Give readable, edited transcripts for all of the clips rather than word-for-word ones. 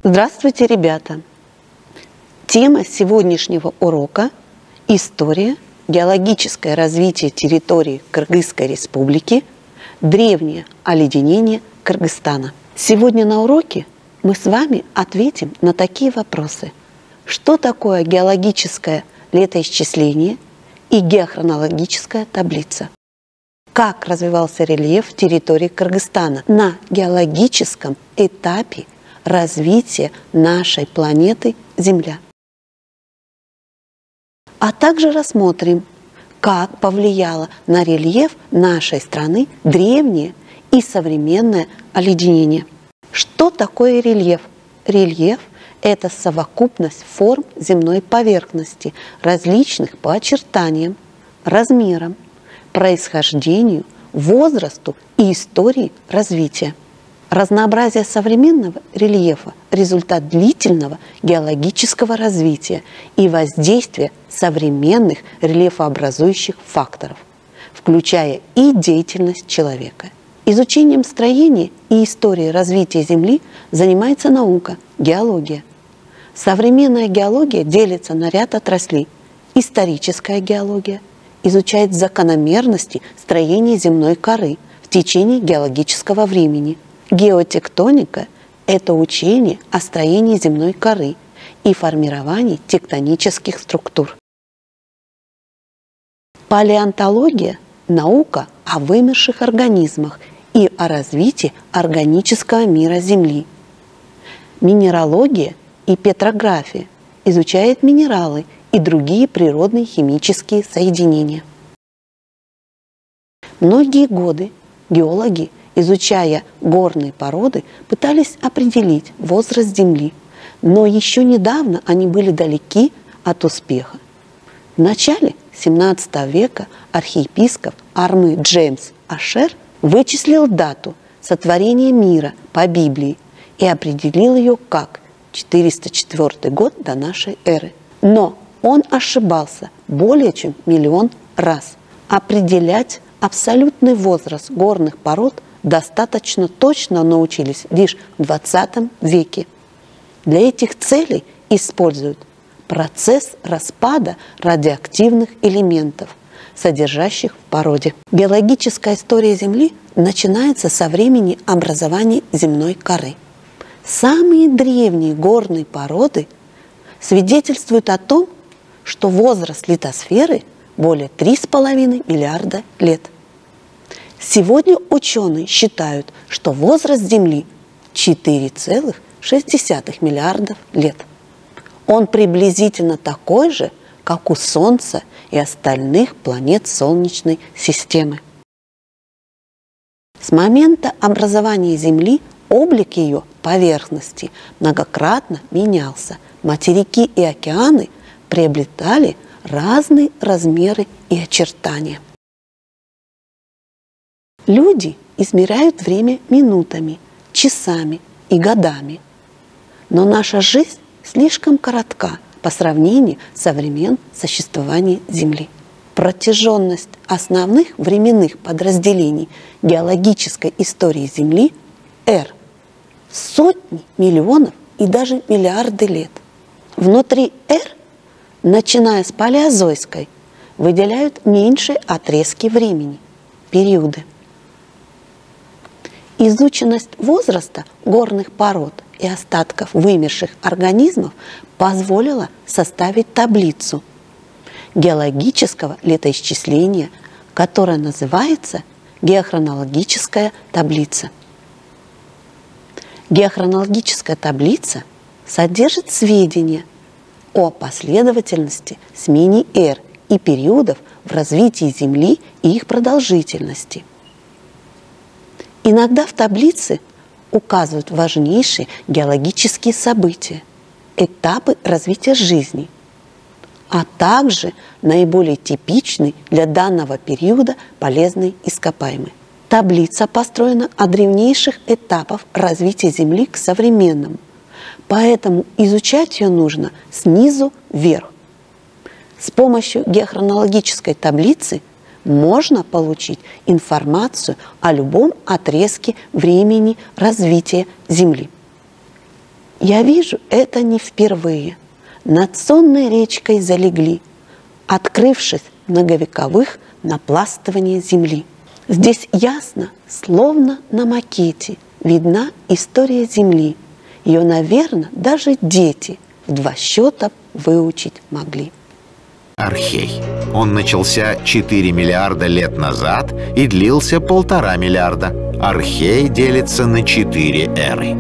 Здравствуйте, ребята! Тема сегодняшнего урока – история, геологическое развитие территории Кыргызской республики, древнее оледенение Кыргызстана. Сегодня на уроке мы с вами ответим на такие вопросы. Что такое геологическое летоисчисление и геохронологическая таблица? Как развивался рельеф территории Кыргызстана на геологическом этапе развития нашей планеты Земля? А также рассмотрим, как повлияло на рельеф нашей страны древнее и современное оледенение. Что такое рельеф? Рельеф – это совокупность форм земной поверхности, различных по очертаниям, размерам, происхождению, возрасту и истории развития. Разнообразие современного рельефа – результат длительного геологического развития и воздействия современных рельефообразующих факторов, включая и деятельность человека. Изучением строения и истории развития Земли занимается наука – геология. Современная геология делится на ряд отраслей. Историческая геология изучает закономерности строения земной коры в течение геологического времени. Геотектоника – это учение о строении земной коры и формировании тектонических структур. Палеонтология – наука о вымерших организмах и о развитии органического мира Земли. Минералогия и петрография изучает минералы и другие природные химические соединения. Многие годы геологи, изучая горные породы, пытались определить возраст Земли, но еще недавно они были далеки от успеха. В начале XVII века архиепископ Армы Джеймс Ашер вычислил дату сотворения мира по Библии и определил ее как 404 год до нашей эры. Но он ошибался более чем миллион раз. Определять абсолютный возраст горных пород достаточно точно научились лишь в XX веке. Для этих целей используют процесс распада радиоактивных элементов, содержащих в породе. Биологическая история Земли начинается со времени образования земной коры. Самые древние горные породы свидетельствуют о том, что возраст литосферы более 3,5 миллиарда лет. Сегодня ученые считают, что возраст Земли 4,6 миллиардов лет. Он приблизительно такой же, как у Солнца и остальных планет Солнечной системы. С момента образования Земли облик ее поверхности многократно менялся. Материки и океаны приобретали разные размеры и очертания. Люди измеряют время минутами, часами и годами. Но наша жизнь слишком коротка по сравнению со времен существования Земли. Протяженность основных временных подразделений геологической истории Земли – R – сотни, миллионов и даже миллиарды лет. Внутри R, начиная с палеозойской, выделяют меньшие отрезки времени – периоды. Изученность возраста горных пород и остатков вымерших организмов позволила составить таблицу геологического летоисчисления, которая называется геохронологическая таблица. Геохронологическая таблица содержит сведения о последовательности смене эр и периодов в развитии Земли и их продолжительности. Иногда в таблице указывают важнейшие геологические события, этапы развития жизни, а также наиболее типичные для данного периода полезные ископаемые. Таблица построена от древнейших этапов развития Земли к современному, поэтому изучать ее нужно снизу вверх. С помощью геохронологической таблицы можно получить информацию о любом отрезке времени развития Земли. Я вижу, это не впервые. Над сонной речкой залегли, открывшись многовековых напластывания земли. Здесь ясно, словно на макете, видна история Земли. Ее, наверное, даже дети в 2 счета выучить могли. Архей. Он начался 4 миллиарда лет назад и длился 1,5 миллиарда. Архей делится на 4 эры.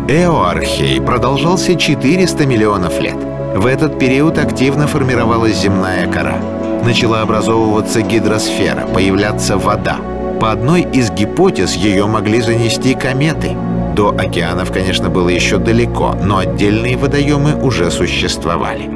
Эоархей продолжался 400 миллионов лет. В этот период активно формировалась земная кора. Начала образовываться гидросфера, появляться вода. По одной из гипотез ее могли занести кометы. До океанов, конечно, было еще далеко, но отдельные водоемы уже существовали.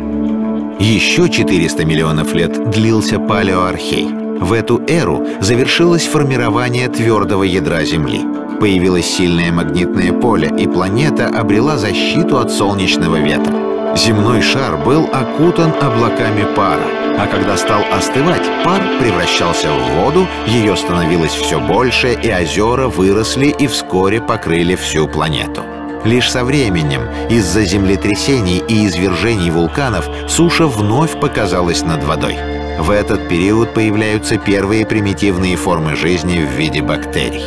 Еще 400 миллионов лет длился палеоархей. В эту эру завершилось формирование твердого ядра Земли. Появилось сильное магнитное поле, и планета обрела защиту от солнечного ветра. Земной шар был окутан облаками пара, а когда стал остывать, пар превращался в воду, ее становилось все больше, и озера выросли и вскоре покрыли всю планету. Лишь со временем, из-за землетрясений и извержений вулканов, суша вновь показалась над водой. В этот период появляются первые примитивные формы жизни в виде бактерий.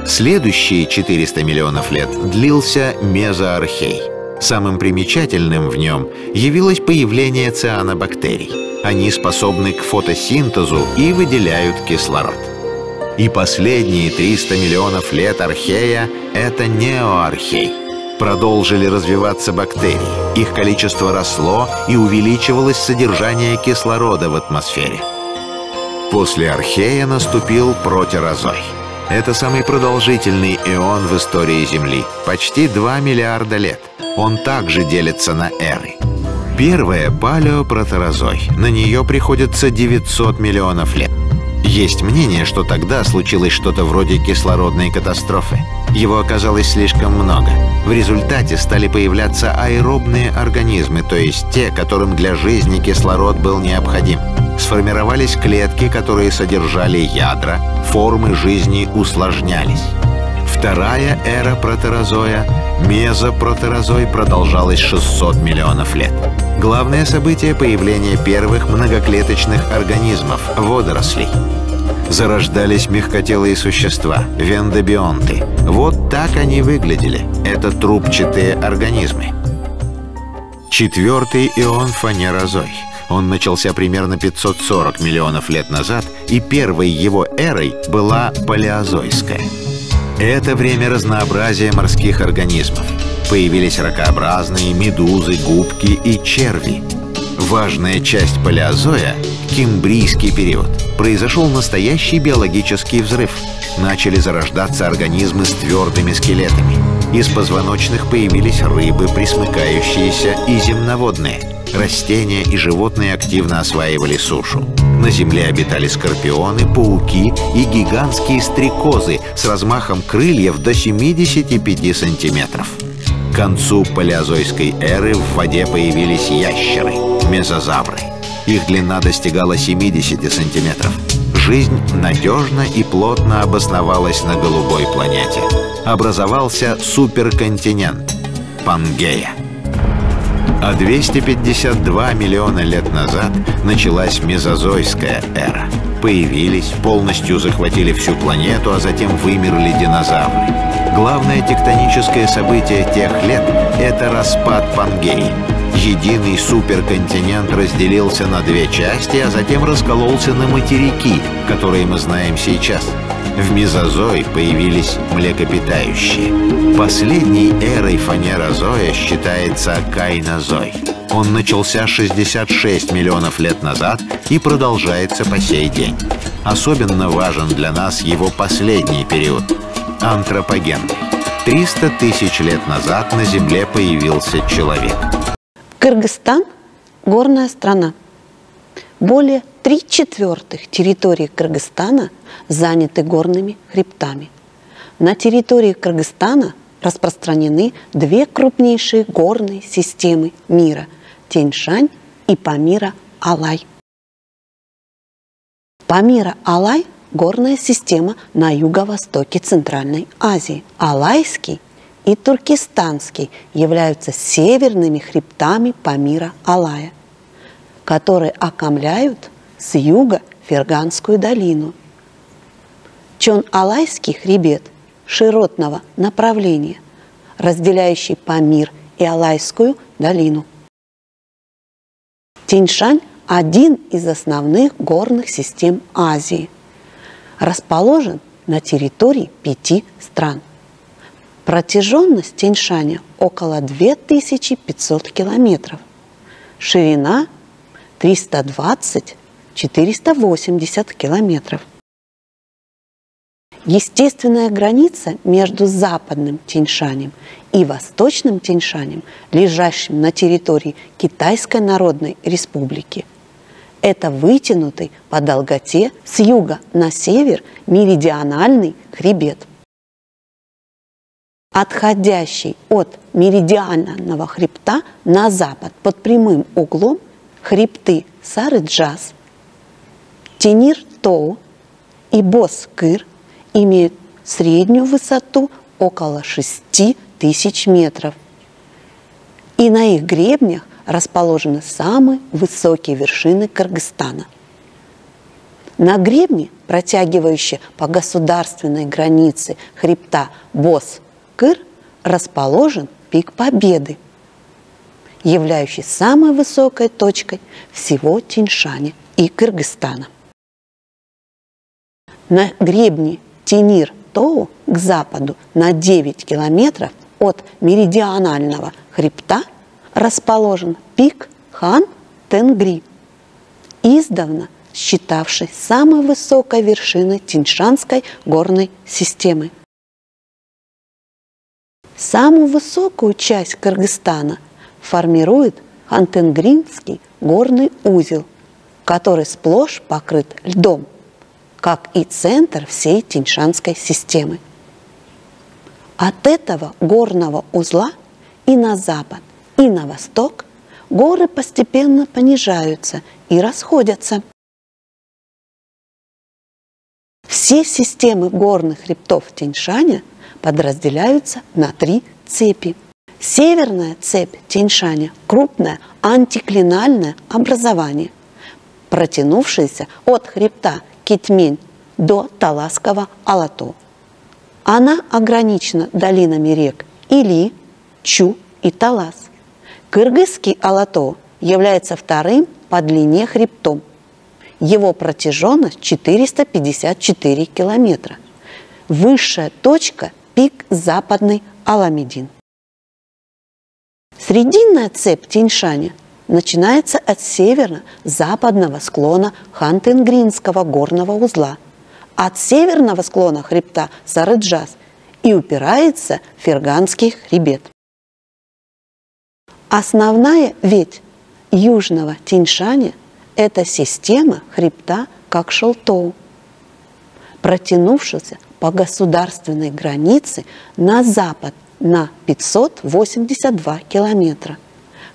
Следующие 400 миллионов лет длился мезоархей. Самым примечательным в нем явилось появление цианобактерий. Они способны к фотосинтезу и выделяют кислород. И последние 300 миллионов лет архея — это неоархей. Продолжили развиваться бактерии. Их количество росло и увеличивалось содержание кислорода в атмосфере. После архея наступил протерозой. Это самый продолжительный эон в истории Земли. Почти 2 миллиарда лет. Он также делится на эры. Первая — палеопротерозой. На нее приходится 900 миллионов лет. Есть мнение, что тогда случилось что-то вроде кислородной катастрофы. Его оказалось слишком много. В результате стали появляться аэробные организмы, то есть те, которым для жизни кислород был необходим. Сформировались клетки, которые содержали ядра, формы жизни усложнялись. Вторая эра протерозоя, мезопротерозой, продолжалась 600 миллионов лет. Главное событие — появление первых многоклеточных организмов — водорослей. Зарождались мягкотелые существа — вендобионты. Вот так они выглядели. Это трубчатые организмы. Четвертый эон — фанерозой. Он начался примерно 540 миллионов лет назад, и первой его эрой была палеозойская. Это время разнообразия морских организмов. Появились ракообразные, медузы, губки и черви. Важная часть палеозоя — кембрийский период. Произошел настоящий биологический взрыв. Начали зарождаться организмы с твердыми скелетами. Из позвоночных появились рыбы, пресмыкающиеся, и земноводные. Растения и животные активно осваивали сушу. На Земле обитали скорпионы, пауки и гигантские стрекозы с размахом крыльев до 75 сантиметров. К концу палеозойской эры в воде появились ящеры — мезозавры. Их длина достигала 70 сантиметров. Жизнь надежно и плотно обосновалась на голубой планете. Образовался суперконтинент — Пангея. А 252 миллиона лет назад началась мезозойская эра. Появились, полностью захватили всю планету, а затем вымерли динозавры. Главное тектоническое событие тех лет — это распад Пангеи. Единый суперконтинент разделился на 2 части, а затем раскололся на материки, которые мы знаем сейчас. В мезозой появились млекопитающие. Последней эрой фанерозоя считается кайнозой. Он начался 66 миллионов лет назад и продолжается по сей день. Особенно важен для нас его последний период — антропогенный. 300 тысяч лет назад на Земле появился человек. Кыргызстан – горная страна. Более 3/4 территории Кыргызстана заняты горными хребтами. На территории Кыргызстана распространены 2 крупнейшие горные системы мира – Тянь-Шань и Памира-Алай. Памира-Алай – горная система на юго-востоке Центральной Азии. Алайский и Туркестанский являются северными хребтами Памира Алая, которые окаймляют с юга Ферганскую долину. Чон-Алайский хребет широтного направления, разделяющий Памир и Алайскую долину. Тянь-Шань – один из основных горных систем Азии. Расположен на территории 5 стран. Протяженность Тянь-Шаня около 2500 километров. Ширина 320-480 километров. Естественная граница между западным Тянь-Шанем и восточным Тянь-Шанем, лежащим на территории Китайской Народной Республики, это вытянутый по долготе с юга на север меридиональный хребет. Отходящий от меридионального хребта на запад под прямым углом хребты Сары-Джаз, Тенир-Тоу и Бос-Кыр имеют среднюю высоту около 6000 метров. И на их гребнях расположены самые высокие вершины Кыргызстана. На гребне, протягивающей по государственной границе хребта Бос-Кыр, расположен пик Победы, являющий самой высокой точкой всего Тянь-Шаня и Кыргызстана. На гребне Тенир-Тоу к западу на 9 километров от меридионального хребта расположен пик Хан-Тенгри, издавна считавший самой высокой вершиной Тянь-Шанской горной системы. Самую высокую часть Кыргызстана формирует Хан-Тенгринский горный узел, который сплошь покрыт льдом, как и центр всей Тянь-Шанской системы. От этого горного узла и на запад, и на восток горы постепенно понижаются и расходятся. Все системы горных хребтов Тянь-Шаня подразделяются на 3 цепи. Северная цепь Тянь-Шаня – крупное антиклинальное образование, протянувшееся от хребта Китмень до Таласского Алато. Она ограничена долинами рек Или, Чу и Талас. Кыргызский Алато является вторым по длине хребтом. Его протяженность 454 километра. Высшая точка – пик Западный Аламедин. Срединная цепь Тянь-Шаня начинается от северо-западного склона Хан-Тенгринского горного узла, от северного склона хребта Сары-Джаз и упирается в Ферганский хребет. Основная ветвь южного Тянь-Шаня – это система хребта Кокшалтоу, протянувшаяся по государственной границе на запад на 582 километра.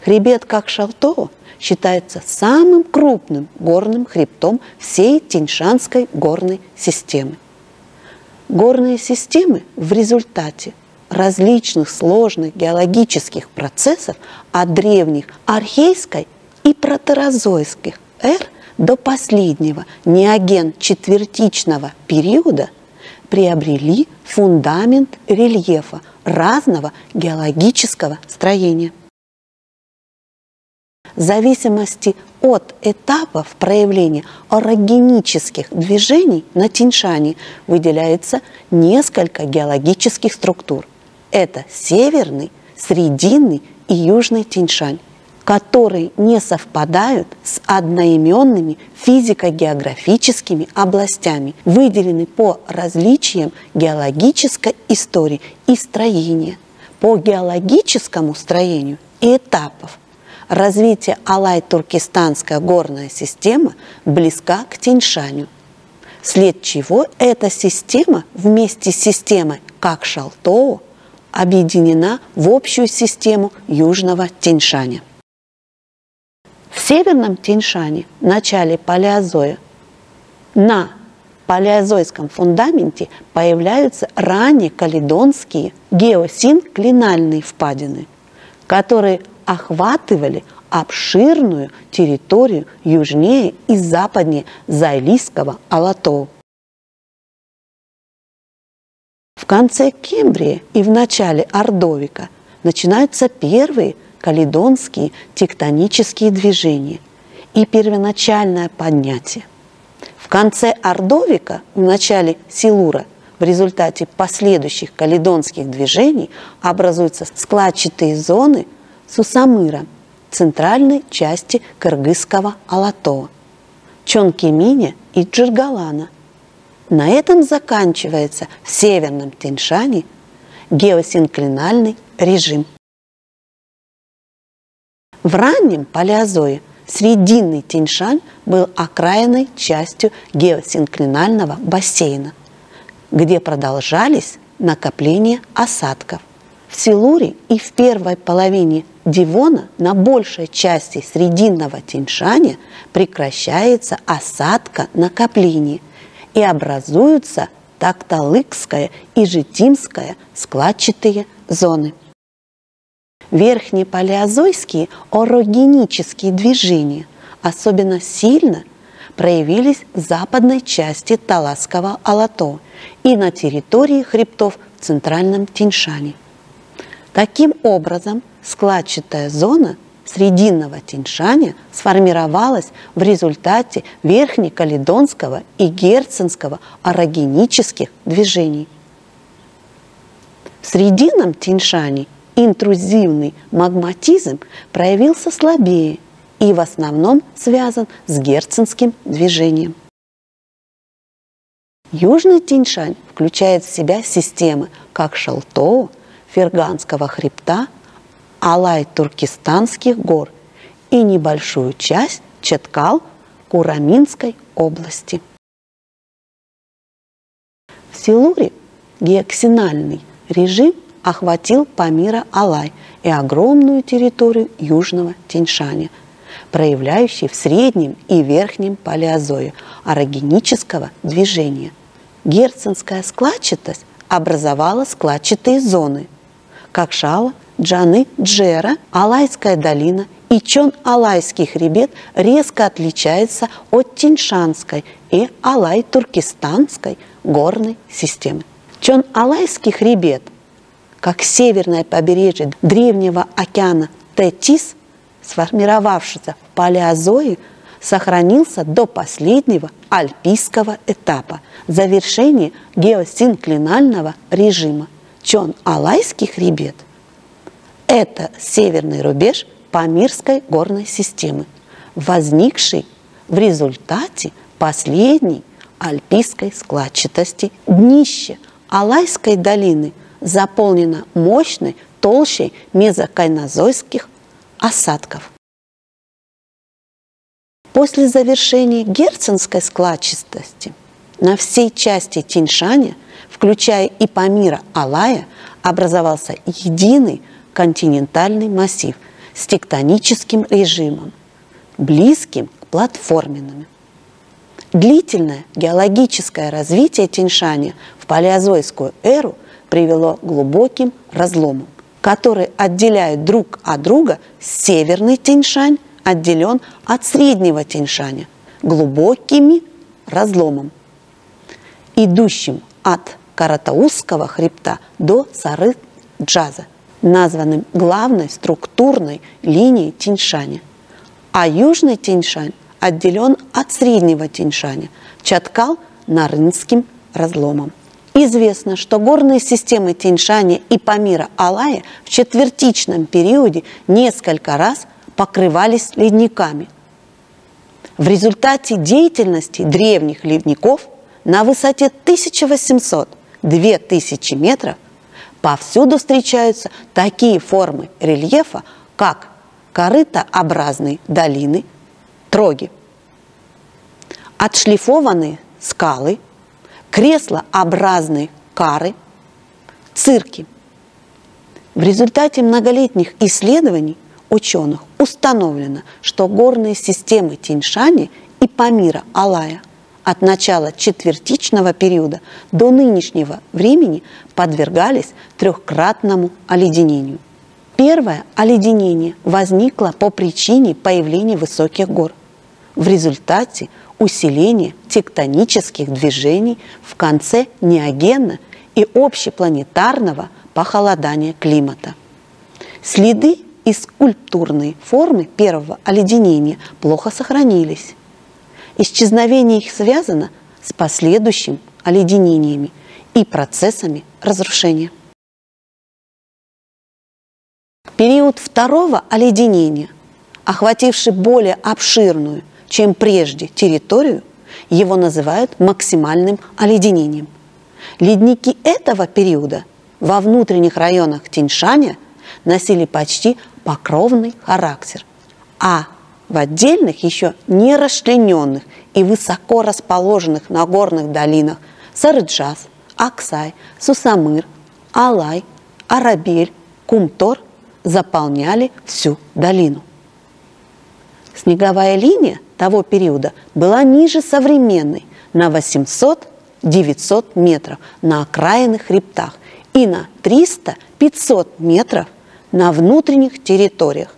Хребет Кокшалтоу считается самым крупным горным хребтом всей Тянь-Шанской горной системы. Горные системы в результате различных сложных геологических процессов от древних архейской и протерозойских эр до последнего неоген-четвертичного периода приобрели фундамент рельефа разного геологического строения. В зависимости от этапов проявления орогенических движений на Тянь-Шане выделяется несколько геологических структур. Это северный, срединный и южный Тянь-Шань, которые не совпадают с одноименными физико-географическими областями, выделены по различиям геологической истории и строения, по геологическому строению и этапов. Развитие Алай-Туркестанская горная система близка к Тянь-Шаню, вслед чего эта система вместе с системой Кокшалтоу объединена в общую систему южного Тянь-Шаня. В северном Тянь-Шане в начале палеозоя на палеозойском фундаменте появляются ранее каледонские геосинклинальные впадины, которые охватывали обширную территорию южнее и западнее Заилийского Алатоу. В конце Кембрия и в начале Ордовика начинаются первые каледонские тектонические движения и первоначальное поднятие. В конце Ордовика, в начале Силура, в результате последующих каледонских движений образуются складчатые зоны Сусамыра, центральной части Кыргызского Алатоа, Чонкеминя и Джиргалана. На этом заканчивается в Северном Тянь-Шане геосинклинальный режим. В раннем палеозое Срединный Тянь-Шань был окраинной частью геосинклинального бассейна, где продолжались накопления осадков. В Силуре и в первой половине Девона на большей части Срединного Тянь-Шаня прекращается осадка-накопление и образуются Такталыкская и Житимская складчатые зоны. Верхние палеозойские орогенические движения особенно сильно проявились в западной части Таласского Алатоа и на территории хребтов в Центральном Тянь-Шане. Таким образом, складчатая зона Срединного Тянь-Шаня сформировалась в результате верхнекаледонского и герценского орогенических движений. В Срединном Тянь-Шане интрузивный магматизм проявился слабее и в основном связан с герценским движением. Южный Тянь-Шань включает в себя системы как Шалтоу, Ферганского хребта, Алай-Туркестанских гор и небольшую часть Чаткал-Кураминской области. В Силуре геоксинальный режим охватил Памира Алай и огромную территорию Южного Тянь-Шаня, проявляющий в среднем и верхнем палеозое орогенического движения. Герценская складчатость образовала складчатые зоны – Какшала, Джаны, Джера, Алайская долина и Чон-Алайский хребет резко отличается от Тянь-Шанской и Алай-Туркестанской горной системы. Чон-Алайский хребет, как северное побережье древнего океана Тетис, сформировавшийся в палеозое, сохранился до последнего альпийского этапа, завершения геосинклинального режима. Чон-Алайский хребет – это северный рубеж Памирской горной системы, возникший в результате последней альпийской складчатости. Днище Алайской долины заполнено мощной толщей мезокайнозойских осадков. После завершения герценской складчатости на всей части Тянь-Шаня, включая и Памира Алая, образовался единый континентальный массив с тектоническим режимом, близким к платформенному. Длительное геологическое развитие Тянь-Шаня в палеозойскую эру привело к глубоким разломам, которые отделяют друг от друга. Северный Тянь-Шань отделен от Среднего Тянь-Шаня глубокими разломом, идущим от Каратаузского хребта до Сары-Джаза, названным главной структурной линией Тянь-Шаня. А Южный Тянь-Шань отделен от Среднего Тянь-Шаня Чаткал-Нарынским разломом. Известно, что горные системы Тянь-Шаня и Памира Алая в четвертичном периоде несколько раз покрывались ледниками. В результате деятельности древних ледников на высоте 1800–2000 метров повсюду встречаются такие формы рельефа, как корытообразные долины, троги, отшлифованные скалы, креслообразные кары, цирки. В результате многолетних исследований ученых установлено, что горные системы Тянь-Шаня и Памира Алая от начала четвертичного периода до нынешнего времени подвергались трехкратному оледенению. Первое оледенение возникло по причине появления высоких гор в результате усиления тектонических движений в конце неогена и общепланетарного похолодания климата. Следы и скульптурные формы первого оледенения плохо сохранились. Исчезновение их связано с последующими оледенениями и процессами разрушения. Период второго оледенения, охвативший более обширную, чем прежде, территорию, его называют максимальным оледенением. Ледники этого периода во внутренних районах Тянь-Шаня носили почти покровный характер, а в отдельных, еще не расчлененных и высоко расположенных на горных долинах Сарыджаз, Аксай, Сусамыр, Алай, Арабель, Кумтор заполняли всю долину. Снеговая линия того периода была ниже современной на 800-900 метров на окраинных хребтах и на 300-500 метров на внутренних территориях.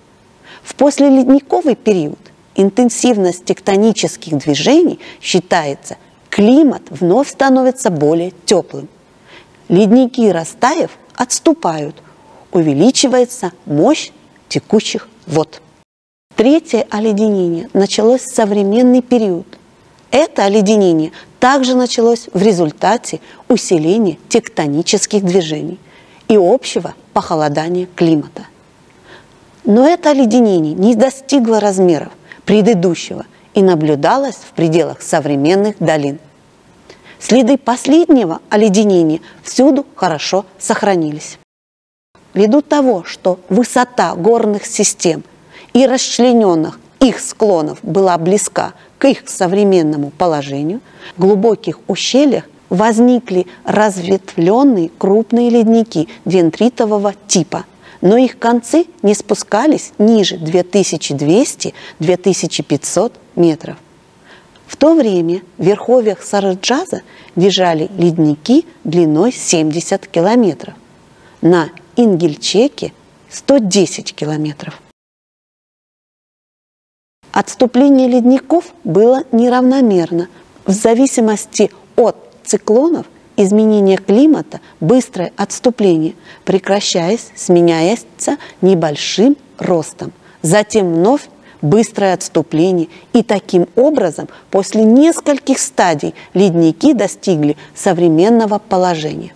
В послеледниковый период интенсивность тектонических движений считается, климат вновь становится более теплым. Ледники, растаяв, отступают, увеличивается мощь текучих вод. Третье оледенение началось в современный период. Это оледенение также началось в результате усиления тектонических движений и общего похолодания климата. Но это оледенение не достигло размеров предыдущего и наблюдалось в пределах современных долин. Следы последнего оледенения всюду хорошо сохранились. Ввиду того, что высота горных систем и расчлененных их склонов была близка к их современному положению, в глубоких ущельях возникли разветвленные крупные ледники дендритового типа, но их концы не спускались ниже 2200-2500 метров. В то время в верховьях Сарыджаза лежали ледники длиной 70 километров, на Ингильчеке 110 километров. Отступление ледников было неравномерно в зависимости от циклонов, изменения климата, быстрое отступление, прекращаясь, сменяется небольшим ростом, затем вновь быстрое отступление, и таким образом после нескольких стадий ледники достигли современного положения.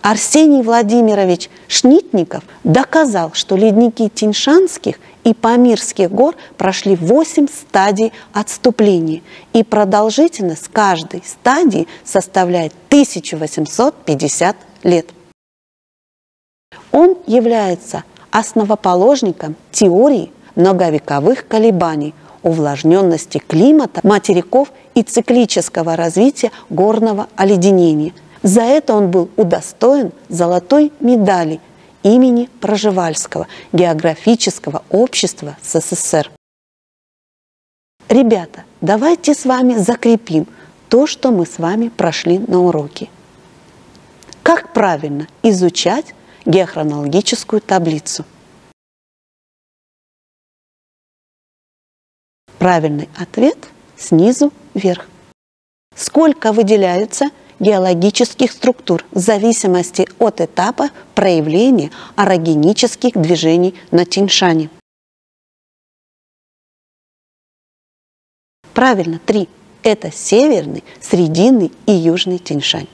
Арсений Владимирович Шнитников доказал, что ледники Тянь-Шанских и Памирских гор прошли 8 стадий отступления, и продолжительность каждой стадии составляет 1850 лет. Он является основоположником теории многовековых колебаний, увлажненности климата, материков и циклического развития горного оледенения. За это он был удостоен золотой медали имени Пржевальского географического общества СССР. Ребята, давайте с вами закрепим то, что мы с вами прошли на уроке. Как правильно изучать геохронологическую таблицу? Правильный ответ снизу вверх. Сколько выделяются геологических структур в зависимости от этапа проявления орогенических движений на Тянь-Шане? Правильно, 3. Это северный, срединный и южный Тянь-Шань.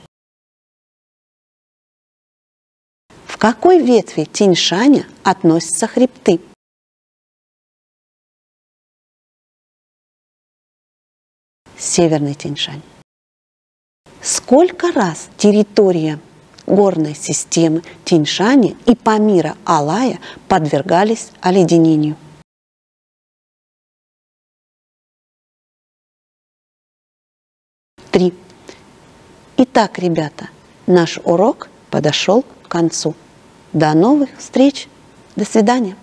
В какой ветви Тянь-Шаня относятся хребты? Северный Тянь-Шань. Сколько раз территория горной системы Тянь-Шаня и Памира Алая подвергались оледенению? 3. Итак, ребята, наш урок подошел к концу. До новых встреч. До свидания.